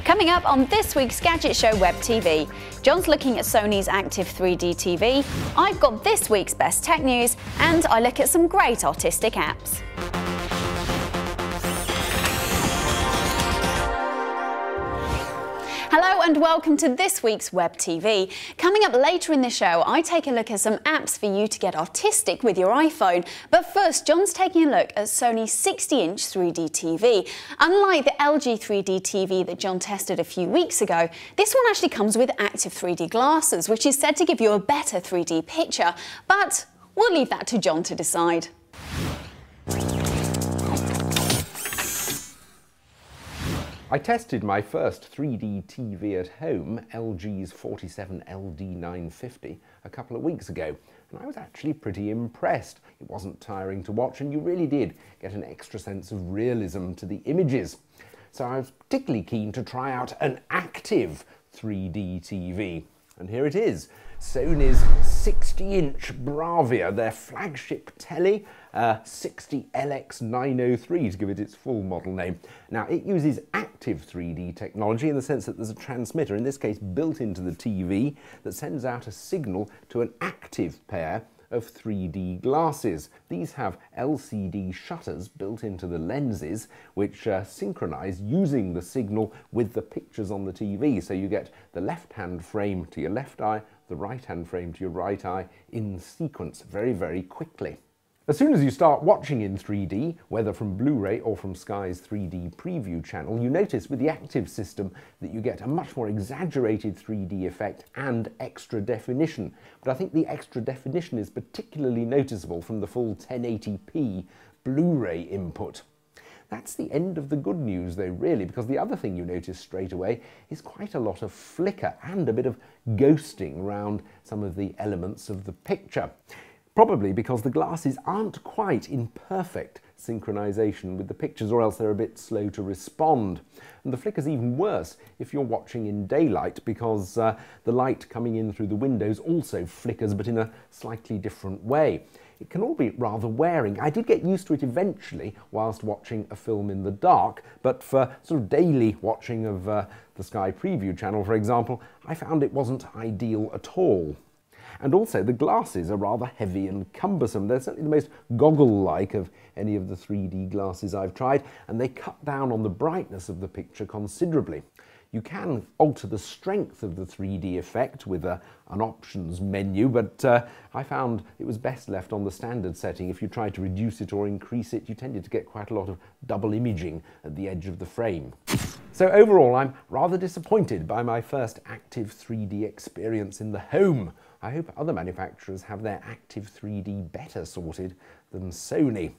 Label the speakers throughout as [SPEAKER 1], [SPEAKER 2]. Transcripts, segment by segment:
[SPEAKER 1] Coming up on this week's Gadget Show Web TV, John's looking at Sony's active 3D TV, I've got this week's best tech news, and I look at some great artistic apps. Hello and welcome to this week's Web TV. Coming up later in the show, I take a look at some apps for you to get artistic with your iPhone. But first, John's taking a look at Sony's 60-inch 3D TV. Unlike the LG 3D TV that John tested a few weeks ago, this one actually comes with active 3D glasses, which is said to give you a better 3D picture. But we'll leave that to John to decide.
[SPEAKER 2] I tested my first 3D TV at home, LG's 47LD950, a couple of weeks ago, and I was actually pretty impressed. It wasn't tiring to watch, and you really did get an extra sense of realism to the images. So I was particularly keen to try out an active 3D TV, and here it is. Sony's 60-inch Bravia, their flagship telly, 60LX903 to give it its full model name. Now, it uses active 3D technology in the sense that there's a transmitter, in this case built into the TV, that sends out a signal to an active pair of 3D glasses. These have LCD shutters built into the lenses, which synchronize using the signal with the pictures on the TV. So you get the left-hand frame to your left eye, the right-hand frame to your right eye in sequence very, very quickly. As soon as you start watching in 3D, whether from Blu-ray or from Sky's 3D preview channel, you notice with the active system that you get a much more exaggerated 3D effect and extra definition. But I think the extra definition is particularly noticeable from the full 1080p Blu-ray input. That's the end of the good news though, really, because the other thing you notice straight away is quite a lot of flicker and a bit of ghosting around some of the elements of the picture. Probably because the glasses aren't quite in perfect synchronization with the pictures, or else they're a bit slow to respond. And the flicker's even worse if you're watching in daylight, because the light coming in through the windows also flickers, but in a slightly different way. It can all be rather wearing. I did get used to it eventually whilst watching a film in the dark, but for sort of daily watching of the Sky Preview channel, for example, I found it wasn't ideal at all. And also the glasses are rather heavy and cumbersome. They're certainly the most goggle-like of any of the 3D glasses I've tried, and they cut down on the brightness of the picture considerably. You can alter the strength of the 3D effect with an options menu, but I found it was best left on the standard setting. If you tried to reduce it or increase it, you tended to get quite a lot of double imaging at the edge of the frame. So overall, I'm rather disappointed by my first active 3D experience in the home. I hope other manufacturers have their active 3D better sorted than Sony.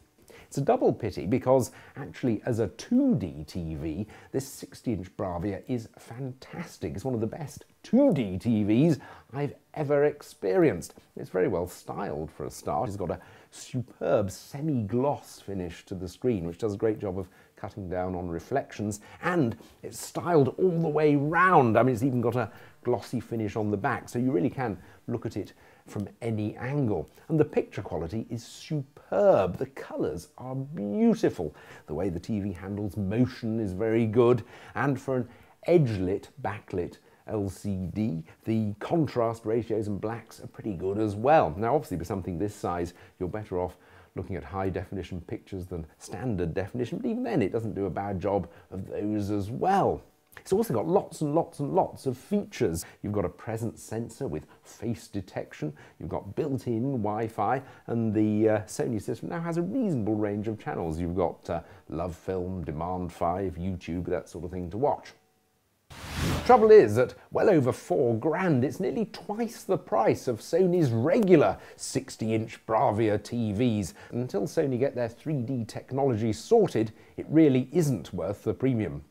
[SPEAKER 2] It's a double pity because actually as a 2D TV, this 60-inch Bravia is fantastic. It's one of the best 2D TVs I've ever experienced. It's very well styled for a start. It's got a superb semi-gloss finish to the screen, which does a great job of cutting down on reflections, and it's styled all the way round. I mean, it's even got a glossy finish on the back, so you really can look at it from any angle. And the picture quality is superb. The colours are beautiful. The way the TV handles motion is very good, and for an edge-lit, backlit LCD, the contrast ratios and blacks are pretty good as well. Now obviously with something this size, you're better off looking at high definition pictures than standard definition, but even then it doesn't do a bad job of those as well. It's also got lots and lots and lots of features. You've got a presence sensor with face detection, you've got built-in Wi-Fi, and the Sony system now has a reasonable range of channels. You've got Love Film, Demand 5, YouTube, that sort of thing to watch. Trouble is, at well over £4,000, it's nearly twice the price of Sony's regular 60-inch Bravia TVs. And until Sony get their 3D technology sorted, it really isn't worth the premium.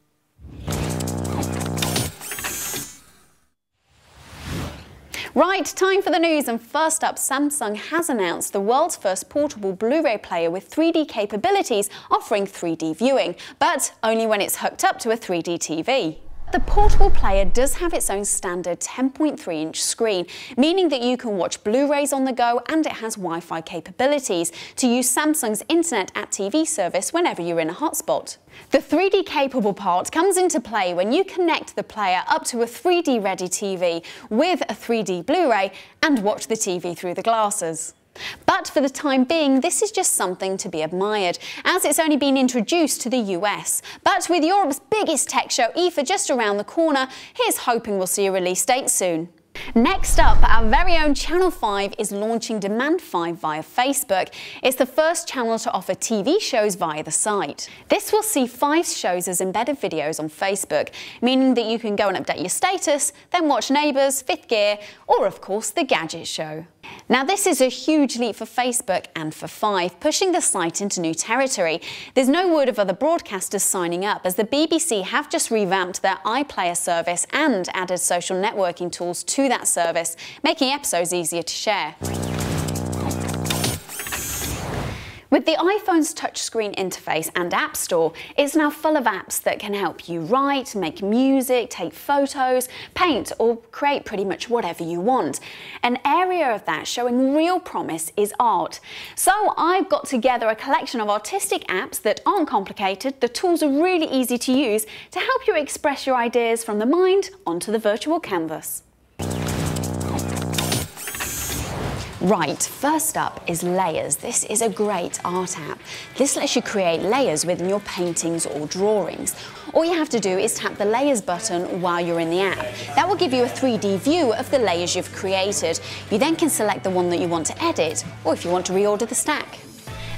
[SPEAKER 1] Right, time for the news, and first up, Samsung has announced the world's first portable Blu-ray player with 3D capabilities offering 3D viewing, but only when it's hooked up to a 3D TV. But the portable player does have its own standard 10.3-inch screen, meaning that you can watch Blu-rays on the go, and it has Wi-Fi capabilities to use Samsung's Internet at TV service whenever you're in a hotspot. The 3D capable part comes into play when you connect the player up to a 3D ready TV with a 3D Blu-ray and watch the TV through the glasses. But for the time being, this is just something to be admired, as it's only been introduced to the US. But with Europe's biggest tech show, IFA, just around the corner, here's hoping we'll see a release date soon. Next up, our very own Channel 5 is launching Demand 5 via Facebook. It's the first channel to offer TV shows via the site. This will see 5 shows as embedded videos on Facebook, meaning that you can go and update your status, then watch Neighbours, Fifth Gear, or of course the Gadget show. Now this is a huge leap for Facebook and for 5, pushing the site into new territory. There's no word of other broadcasters signing up, as the BBC have just revamped their iPlayer service and added social networking tools to that service, making episodes easier to share. With the iPhone's touchscreen interface and App Store, it's now full of apps that can help you write, make music, take photos, paint, or create pretty much whatever you want. An area of that showing real promise is art. So I've got together a collection of artistic apps that aren't complicated, the tools are really easy to use to help you express your ideas from the mind onto the virtual canvas. Right, first up is Layers. This is a great art app. This lets you create layers within your paintings or drawings. All you have to do is tap the Layers button while you're in the app. That will give you a 3D view of the layers you've created. You then can select the one that you want to edit, or if you want to reorder the stack.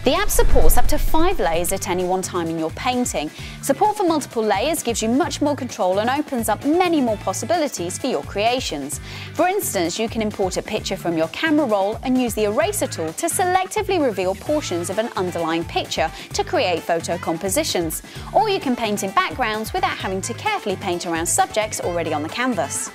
[SPEAKER 1] The app supports up to 5 layers at any one time in your painting. Support for multiple layers gives you much more control and opens up many more possibilities for your creations. For instance, you can import a picture from your camera roll and use the eraser tool to selectively reveal portions of an underlying picture to create photo compositions. Or you can paint in backgrounds without having to carefully paint around subjects already on the canvas.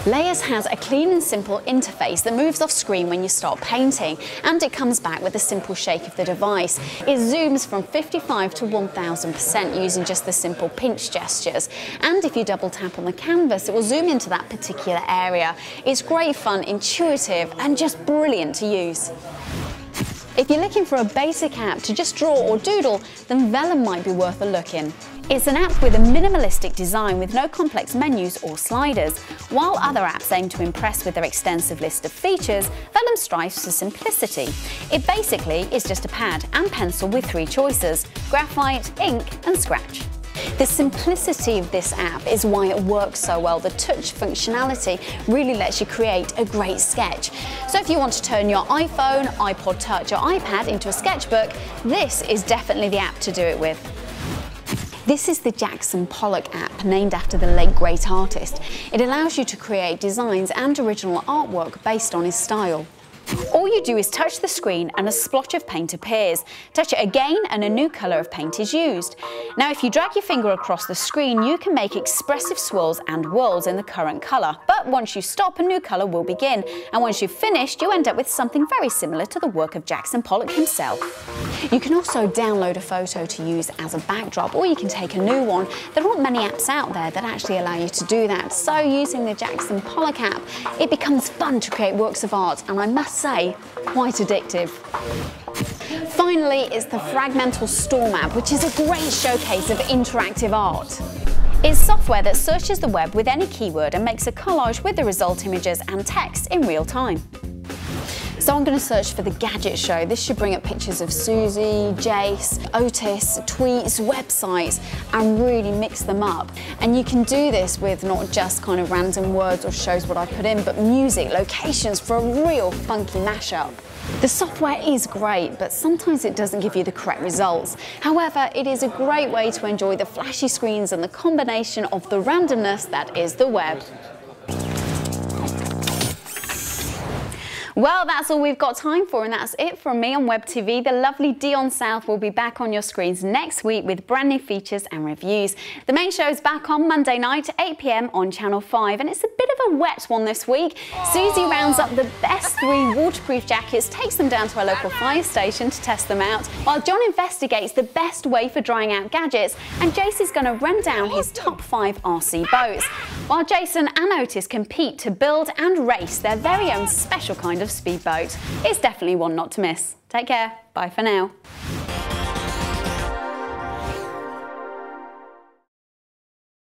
[SPEAKER 1] Layers has a clean and simple interface that moves off screen when you start painting, and it comes back with a simple shake of the device. It zooms from 55 to 1000% using just the simple pinch gestures, and if you double tap on the canvas, it will zoom into that particular area. It's great fun, intuitive, and just brilliant to use. If you're looking for a basic app to just draw or doodle, then Vellum might be worth a look in. It's an app with a minimalistic design with no complex menus or sliders. While other apps aim to impress with their extensive list of features, Vellum strives for simplicity. It basically is just a pad and pencil with 3 choices: graphite, ink, and scratch. The simplicity of this app is why it works so well. The touch functionality really lets you create a great sketch. So if you want to turn your iPhone, iPod Touch or iPad into a sketchbook, this is definitely the app to do it with. This is the Jackson Pollock app, named after the late great artist. It allows you to create designs and original artwork based on his style. All you do is touch the screen and a splotch of paint appears. Touch it again and a new colour of paint is used. Now if you drag your finger across the screen, you can make expressive swirls and whirls in the current colour. But once you stop, a new colour will begin. And once you've finished, you end up with something very similar to the work of Jackson Pollock himself. You can also download a photo to use as a backdrop, or you can take a new one. There aren't many apps out there that actually allow you to do that. So using the Jackson Pollock app, it becomes fun to create works of art, and I must say, quite addictive. Finally is the Fragmental Storm app, which is a great showcase of interactive art. It's software that searches the web with any keyword and makes a collage with the result images and text in real time. So I'm going to search for the Gadget show. This should bring up pictures of Susie, Jace, Otis, tweets, websites, and really mix them up. And you can do this with not just kind of random words or shows what I put in, but music, locations for a real funky mashup. The software is great, but sometimes it doesn't give you the correct results. However, it is a great way to enjoy the flashy screens and the combination of the randomness that is the web. Well, that's all we've got time for, and that's it from me on Web TV. The lovely Dion South will be back on your screens next week with brand new features and reviews. The main show is back on Monday night at 8 p.m. on Channel 5, and it's a bit of a wet one this week. Susie rounds up the best 3 waterproof jackets, takes them down to a local fire station to test them out, while John investigates the best way for drying out gadgets, and Jace is going to run down his top 5 RC boats, while Jason and Otis compete to build and race their very own special kind of speedboat. It's definitely one not to miss. Take care. Bye for now.